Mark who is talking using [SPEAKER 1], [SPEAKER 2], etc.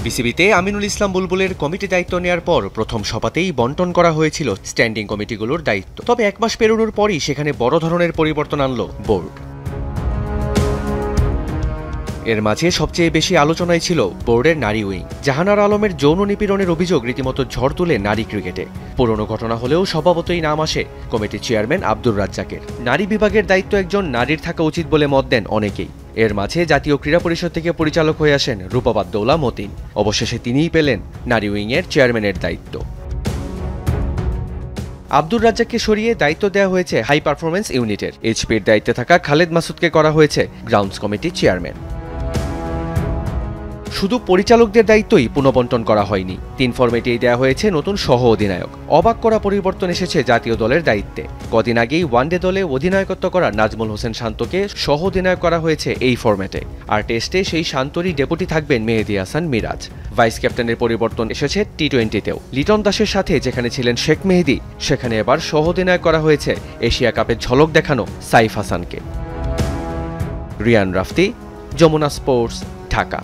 [SPEAKER 1] বিসিবিতে Aminul Islam বুলবুলের committee দায়িত্ব নেওয়ার পর প্রথম সভাতেই বন্টন করা হয়েছিল স্ট্যান্ডিং কমিটিগুলোর দায়িত্ব। তবে এক মাস পেরোনোর পরই সেখানে বড় ধরনের পরিবর্তন আনল বোর্ড। এর মাঝে সবচেয়ে বেশি আলোচনায় ছিল বোর্ডের নারী উইং। জাহানারা আলমের যৌন নিপীড়নের অভিযোগ রীতিমতো ঝড় তুলে নারী ক্রিকেটে। পুরনো ঘটনা হলেও স্বভাবতই নাম আসে কমিটির চেয়ারম্যান আব্দুর রাজ্জাকের। নারী বিভাগের দায়িত্ব একজন নারীর থাকা উচিত বলে মত দেন অনেকেই। এর মাঝে জাতীয় ক্রীড়া পরিষদ থেকে পরিচালক হয়ে আসেন রূপবাদ্দৌলা মতিন। অবশেষে তিনিই পেলেন নারী উইংয়ের চেয়ারম্যানের দায়িত্ব। আব্দুর রাজ্জাককে সরিয়ে দায়িত্ব দেওয়া হয়েছে হাই পারফরমেন্স ইউনিটের। এইচপির দায়িত্বে থাকা খালেদ মাসুদকে করা হয়েছে গ্রাউন্ডস কমিটির চেয়ারম্যান। শুধু পরিচালকদের দায়িত্বই পুনঃবন্টন করা হয়নি, 3 ফরম্যাটেই দেওয়া হয়েছে নতুন সহ অধিনায়ক। অবাক করা পরিবর্তন এসেছে জাতীয় দলের দায়িত্বে। কদিন আগেই ওয়ানডে দলে অধিনায়কত্ব করা নাজমুল হোসেন শান্তকে সহ অধিনায়ক করা হয়েছে এই ফরম্যাটে। আর টেস্টে সেই শান্তরই ডেপুটি থাকবেন মেহেদী হাসান মিরাজ। ভাইস ক্যাপ্টেনের পরিবর্তন এসেছে টি-20তেও। লিটন দাসের সাথে যেখানে ছিলেন শেখ মেহেদী, সেখানে এবার সহ অধিনায়ক করা হয়েছে এশিয়া কাপের ঝলক দেখানো সাইফ হাসানকে। রিয়ান রাফতি, যমুনা স্পোর্টস, ঢাকা।